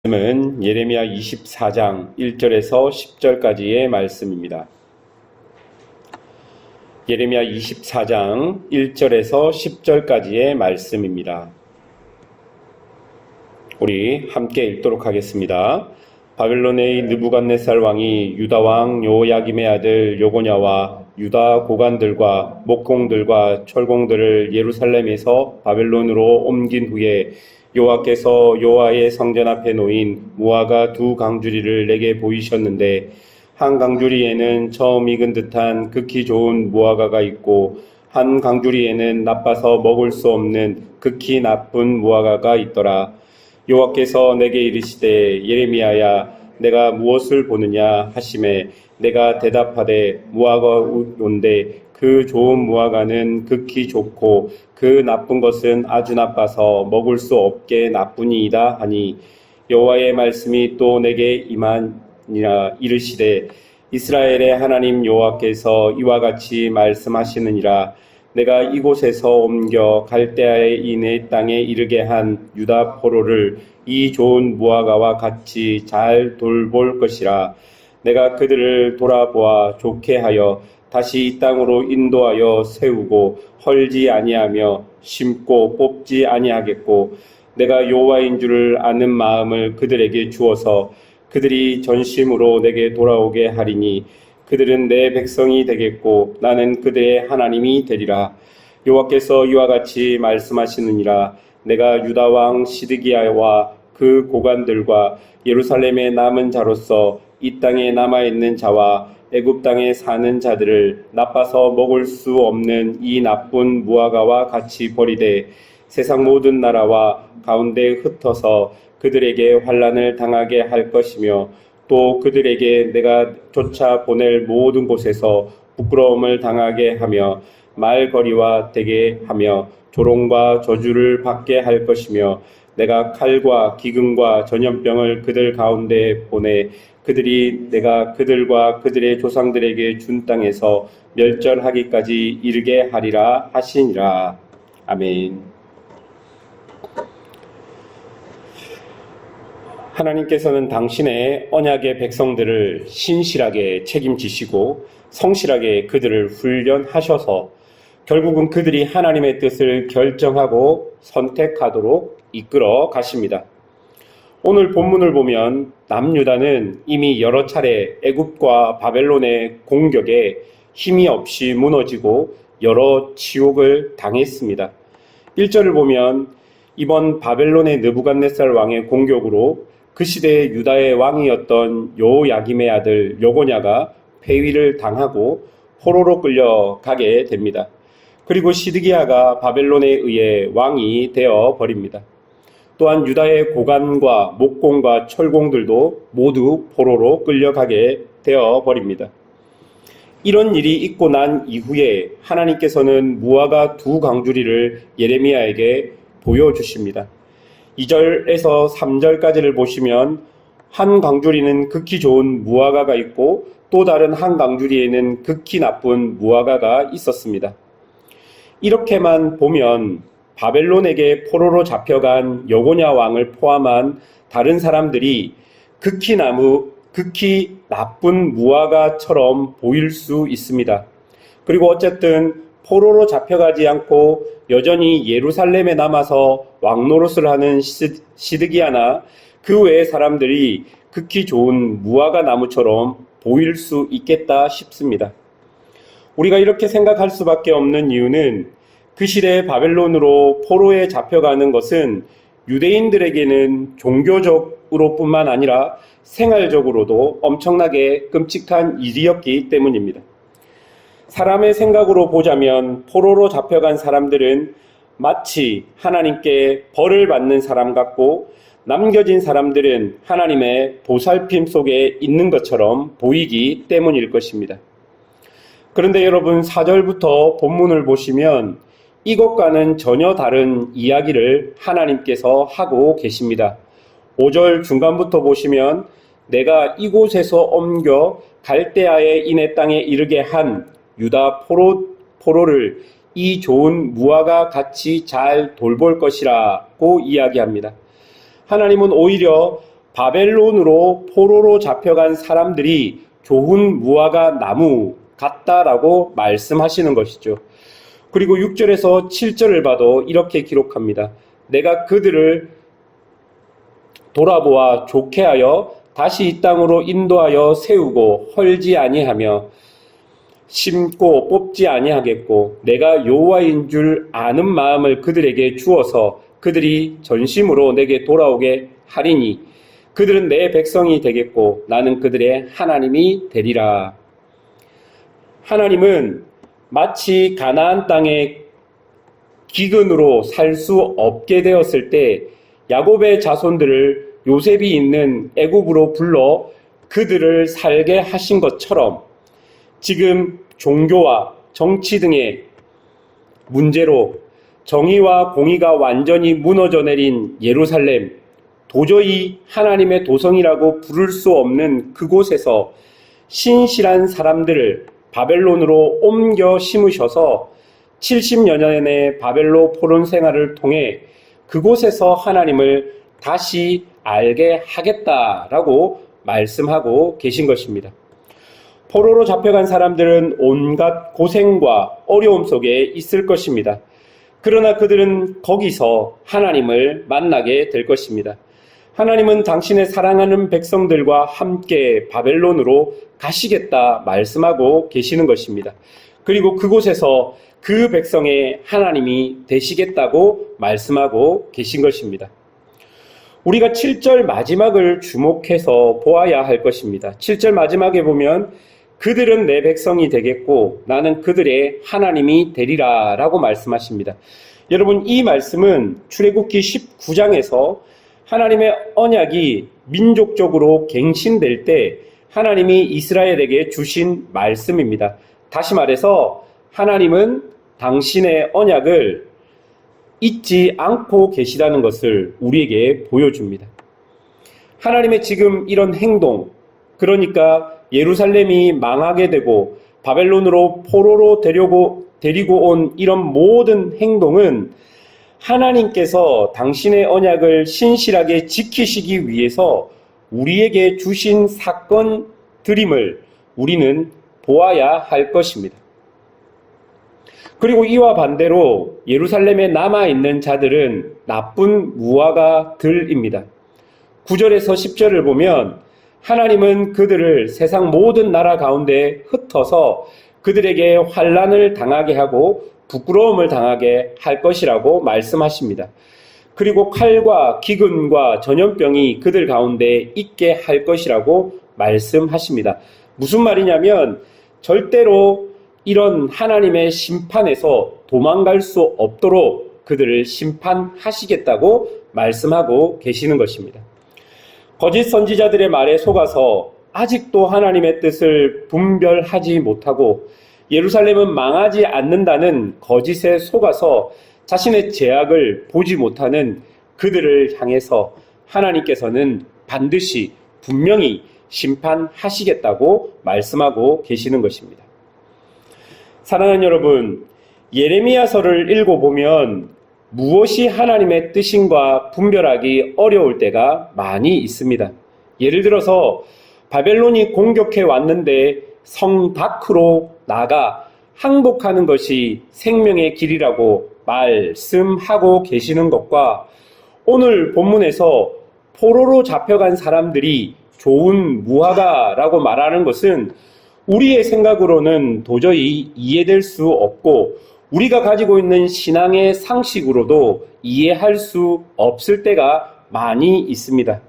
말씀은 예레미야 24장 1절에서 10절까지의 말씀입니다. 예레미야 24장 1절에서 10절까지의 말씀입니다. 우리 함께 읽도록 하겠습니다. 바벨론의 느부갓네살 왕이 유다 왕 요야김의 아들 요고냐와 유다 고관들과 목공들과 철공들을 예루살렘에서 바벨론으로 옮긴 후에 여호와께서 여호와의 성전 앞에 놓인 무화과 두 강주리를 내게 보이셨는데 한 강주리에는 처음 익은 듯한 극히 좋은 무화과가 있고 한 강주리에는 나빠서 먹을 수 없는 극히 나쁜 무화과가 있더라. 여호와께서 내게 이르시되 예레미야야 내가 무엇을 보느냐 하시매 내가 대답하되 무화과온데 그 좋은 무화과는 극히 좋고 그 나쁜 것은 아주 나빠서 먹을 수 없게 나쁘니이다 하니 여호와의 말씀이 또 내게 임하니라. 이르시되 이스라엘의 하나님 여호와께서 이와 같이 말씀하시느니라. 내가 이곳에서 옮겨 갈대아의 이 내 땅에 이르게 한 유다 포로를 이 좋은 무화과와 같이 잘 돌볼 것이라. 내가 그들을 돌아보아 좋게 하여 다시 이 땅으로 인도하여 세우고 헐지 아니하며 심고 뽑지 아니하겠고 내가 여호와인 줄을 아는 마음을 그들에게 주어서 그들이 전심으로 내게 돌아오게 하리니 그들은 내 백성이 되겠고 나는 그들의 하나님이 되리라. 여호와께서 이와 같이 말씀하시느니라. 내가 유다 왕 시드기야와 그 고관들과 예루살렘에 남은 자로서 이 땅에 남아있는 자와 애굽 땅에 사는 자들을 나빠서 먹을 수 없는 이 나쁜 무화과와 같이 버리되 세상 모든 나라와 가운데 흩어서 그들에게 환난을 당하게 할 것이며 또 그들에게 내가 쫓아 보낼 모든 곳에서 부끄러움을 당하게 하며 말거리와 되게 하며 조롱과 저주를 받게 할 것이며 내가 칼과 기근과 전염병을 그들 가운데 보내 그들이 내가 그들과 그들의 조상들에게 준 땅에서 멸절하기까지 이르게 하리라 하시니라. 아멘. 하나님께서는 당신의 언약의 백성들을 신실하게 책임지시고 성실하게 그들을 훈련하셔서 결국은 그들이 하나님의 뜻을 결정하고 선택하도록 이끌어 가십니다. 오늘 본문을 보면 남유다는 이미 여러 차례 애굽과 바벨론의 공격에 힘이 없이 무너지고 여러 치욕을 당했습니다. 1절을 보면 이번 바벨론의 느부갓네살 왕의 공격으로 그 시대의 유다의 왕이었던 요야김의 아들 요고냐가 폐위를 당하고 포로로 끌려가게 됩니다. 그리고 시드기야가 바벨론에 의해 왕이 되어 버립니다. 또한 유다의 고관과 목공과 철공들도 모두 포로로 끌려가게 되어 버립니다. 이런 일이 있고 난 이후에 하나님께서는 무화과 두 강주리를 예레미야에게 보여주십니다. 2절에서 3절까지를 보시면 한 강주리는 극히 좋은 무화과가 있고 또 다른 한 강주리에는 극히 나쁜 무화과가 있었습니다. 이렇게만 보면 바벨론에게 포로로 잡혀간 여고냐 왕을 포함한 다른 사람들이 극히 나쁜 무화과처럼 보일 수 있습니다. 그리고 어쨌든 포로로 잡혀가지 않고 여전히 예루살렘에 남아서 왕노릇을 하는 시드기야나 그 외의 사람들이 극히 좋은 무화과 나무처럼 보일 수 있겠다 싶습니다. 우리가 이렇게 생각할 수밖에 없는 이유는 그 시대의 바벨론으로 포로에 잡혀가는 것은 유대인들에게는 종교적으로 뿐만 아니라 생활적으로도 엄청나게 끔찍한 일이었기 때문입니다. 사람의 생각으로 보자면 포로로 잡혀간 사람들은 마치 하나님께 벌을 받는 사람 같고 남겨진 사람들은 하나님의 보살핌 속에 있는 것처럼 보이기 때문일 것입니다. 그런데 여러분 4절부터 본문을 보시면 이것과는 전혀 다른 이야기를 하나님께서 하고 계십니다. 5절 중간부터 보시면 내가 이곳에서 옮겨 갈대아의 이내 땅에 이르게 한 유다 포로를 이 좋은 무화과 같이 잘 돌볼 것이라고 이야기합니다. 하나님은 오히려 바벨론으로 포로로 잡혀간 사람들이 좋은 무화과 나무 같다라고 말씀하시는 것이죠. 그리고 6절에서 7절을 봐도 이렇게 기록합니다. 내가 그들을 돌아보아 좋게 하여 다시 이 땅으로 인도하여 세우고 헐지 아니하며 심고 뽑지 아니하겠고 내가 여호와인 줄 아는 마음을 그들에게 주어서 그들이 전심으로 내게 돌아오게 하리니 그들은 내 백성이 되겠고 나는 그들의 하나님이 되리라. 하나님은 마치 가나안 땅에 기근으로 살 수 없게 되었을 때 야곱의 자손들을 요셉이 있는 애굽으로 불러 그들을 살게 하신 것처럼 지금 종교와 정치 등의 문제로 정의와 공의가 완전히 무너져 내린 예루살렘, 도저히 하나님의 도성이라고 부를 수 없는 그곳에서 신실한 사람들을 바벨론으로 옮겨 심으셔서 70여 년의 바벨로 포로 생활을 통해 그곳에서 하나님을 다시 알게 하겠다라고 말씀하고 계신 것입니다. 포로로 잡혀간 사람들은 온갖 고생과 어려움 속에 있을 것입니다. 그러나 그들은 거기서 하나님을 만나게 될 것입니다. 하나님은 당신의 사랑하는 백성들과 함께 바벨론으로 가시겠다 말씀하고 계시는 것입니다. 그리고 그곳에서 그 백성의 하나님이 되시겠다고 말씀하고 계신 것입니다. 우리가 7절 마지막을 주목해서 보아야 할 것입니다. 7절 마지막에 보면 그들은 내 백성이 되겠고 나는 그들의 하나님이 되리라 라고 말씀하십니다. 여러분, 이 말씀은 출애굽기 19장에서 하나님의 언약이 민족적으로 갱신될 때 하나님이 이스라엘에게 주신 말씀입니다. 다시 말해서 하나님은 당신의 언약을 잊지 않고 계시다는 것을 우리에게 보여줍니다. 하나님의 지금 이런 행동, 그러니까 예루살렘이 망하게 되고 바벨론으로 포로로 데리고 온 이런 모든 행동은 하나님께서 당신의 언약을 신실하게 지키시기 위해서 우리에게 주신 사건들임을 우리는 보아야 할 것입니다. 그리고 이와 반대로 예루살렘에 남아있는 자들은 나쁜 무화과들입니다. 9절에서 10절을 보면 하나님은 그들을 세상 모든 나라 가운데 흩어서 그들에게 환난을 당하게 하고 부끄러움을 당하게 할 것이라고 말씀하십니다. 그리고 칼과 기근과 전염병이 그들 가운데 있게 할 것이라고 말씀하십니다. 무슨 말이냐면 절대로 이런 하나님의 심판에서 도망갈 수 없도록 그들을 심판하시겠다고 말씀하고 계시는 것입니다. 거짓 선지자들의 말에 속아서 아직도 하나님의 뜻을 분별하지 못하고 예루살렘은 망하지 않는다는 거짓에 속아서 자신의 죄악을 보지 못하는 그들을 향해서 하나님께서는 반드시 분명히 심판하시겠다고 말씀하고 계시는 것입니다. 사랑하는 여러분, 예레미야서를 읽어보면 무엇이 하나님의 뜻인가 분별하기 어려울 때가 많이 있습니다. 예를 들어서 바벨론이 공격해 왔는데 성 밖으로 나가 항복하는 것이 생명의 길이라고 말씀하고 계시는 것과 오늘 본문에서 포로로 잡혀간 사람들이 좋은 무화과라고 말하는 것은 우리의 생각으로는 도저히 이해될 수 없고 우리가 가지고 있는 신앙의 상식으로도 이해할 수 없을 때가 많이 있습니다.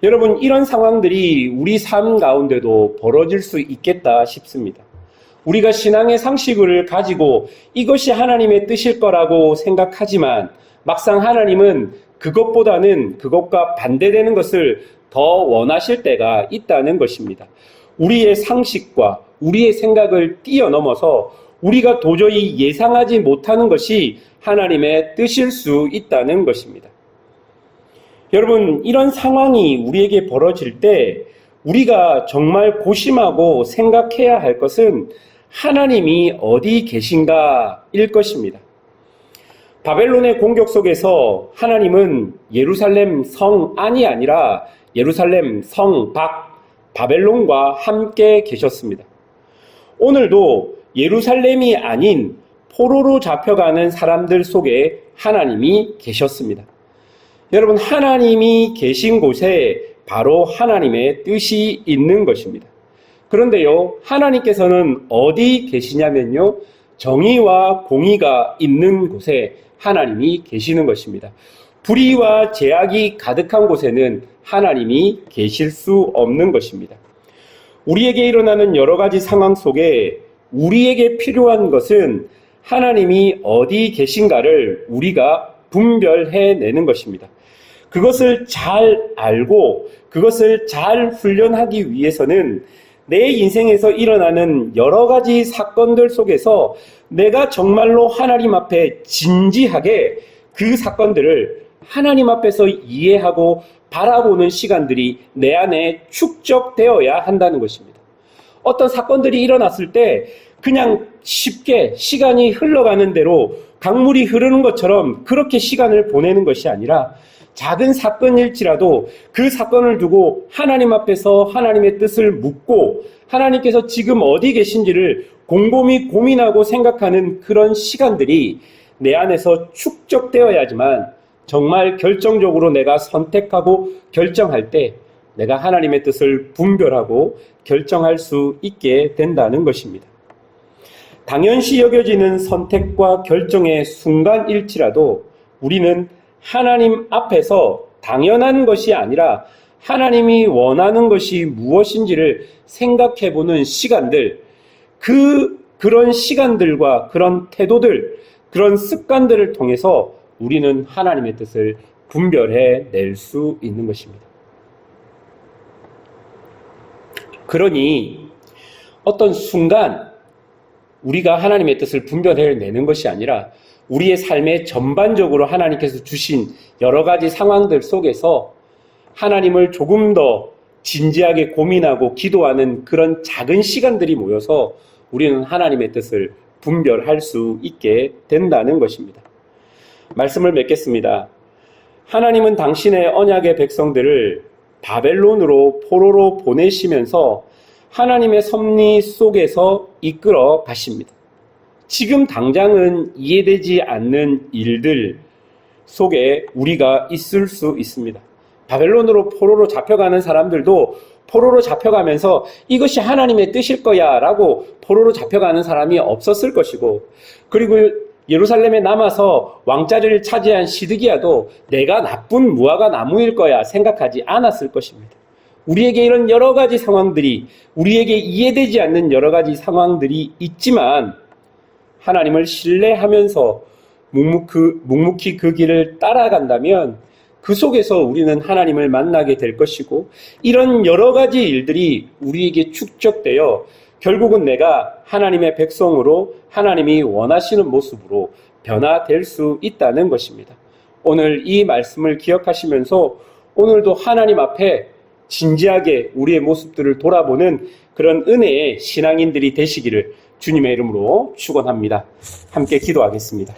여러분, 이런 상황들이 우리 삶 가운데도 벌어질 수 있겠다 싶습니다. 우리가 신앙의 상식을 가지고 이것이 하나님의 뜻일 거라고 생각하지만 막상 하나님은 그것보다는 그것과 반대되는 것을 더 원하실 때가 있다는 것입니다. 우리의 상식과 우리의 생각을 뛰어넘어서 우리가 도저히 예상하지 못하는 것이 하나님의 뜻일 수 있다는 것입니다. 여러분, 이런 상황이 우리에게 벌어질 때 우리가 정말 고심하고 생각해야 할 것은 하나님이 어디 계신가일 것입니다. 바벨론의 공격 속에서 하나님은 예루살렘 성 안이 아니라 예루살렘 성 밖 바벨론과 함께 계셨습니다. 오늘도 예루살렘이 아닌 포로로 잡혀가는 사람들 속에 하나님이 계셨습니다. 여러분, 하나님이 계신 곳에 바로 하나님의 뜻이 있는 것입니다. 그런데요, 하나님께서는 어디 계시냐면요, 정의와 공의가 있는 곳에 하나님이 계시는 것입니다. 불의와 제약이 가득한 곳에는 하나님이 계실 수 없는 것입니다. 우리에게 일어나는 여러 가지 상황 속에 우리에게 필요한 것은 하나님이 어디 계신가를 우리가 분별해내는 것입니다. 그것을 잘 알고 그것을 잘 훈련하기 위해서는 내 인생에서 일어나는 여러 가지 사건들 속에서 내가 정말로 하나님 앞에 진지하게 그 사건들을 하나님 앞에서 이해하고 바라보는 시간들이 내 안에 축적되어야 한다는 것입니다. 어떤 사건들이 일어났을 때 그냥 쉽게 시간이 흘러가는 대로 강물이 흐르는 것처럼 그렇게 시간을 보내는 것이 아니라 작은 사건일지라도 그 사건을 두고 하나님 앞에서 하나님의 뜻을 묻고 하나님께서 지금 어디 계신지를 곰곰이 고민하고 생각하는 그런 시간들이 내 안에서 축적되어야지만 정말 결정적으로 내가 선택하고 결정할 때 내가 하나님의 뜻을 분별하고 결정할 수 있게 된다는 것입니다. 당연시 여겨지는 선택과 결정의 순간일지라도 우리는 하나님 앞에서 당연한 것이 아니라 하나님이 원하는 것이 무엇인지를 생각해 보는 시간들, 그런 시간들과 그런 태도들, 그런 습관들을 통해서 우리는 하나님의 뜻을 분별해 낼 수 있는 것입니다. 그러니 어떤 순간 우리가 하나님의 뜻을 분별해 내는 것이 아니라 우리의 삶에 전반적으로 하나님께서 주신 여러 가지 상황들 속에서 하나님을 조금 더 진지하게 고민하고 기도하는 그런 작은 시간들이 모여서 우리는 하나님의 뜻을 분별할 수 있게 된다는 것입니다. 말씀을 맺겠습니다. 하나님은 당신의 언약의 백성들을 바벨론으로 포로로 보내시면서 하나님의 섭리 속에서 이끌어 가십니다. 지금 당장은 이해되지 않는 일들 속에 우리가 있을 수 있습니다. 바벨론으로 포로로 잡혀가는 사람들도 포로로 잡혀가면서 이것이 하나님의 뜻일 거야 라고 포로로 잡혀가는 사람이 없었을 것이고, 그리고 예루살렘에 남아서 왕자리를 차지한 시드기야도 내가 나쁜 무화과 나무일 거야 생각하지 않았을 것입니다. 우리에게 이런 여러 가지 상황들이, 우리에게 이해되지 않는 여러 가지 상황들이 있지만 하나님을 신뢰하면서 묵묵히 그 길을 따라간다면 그 속에서 우리는 하나님을 만나게 될 것이고, 이런 여러 가지 일들이 우리에게 축적되어 결국은 내가 하나님의 백성으로 하나님이 원하시는 모습으로 변화될 수 있다는 것입니다. 오늘 이 말씀을 기억하시면서 오늘도 하나님 앞에 진지하게 우리의 모습들을 돌아보는 그런 은혜의 신앙인들이 되시기를 주님의 이름으로 축원합니다. 함께 기도하겠습니다.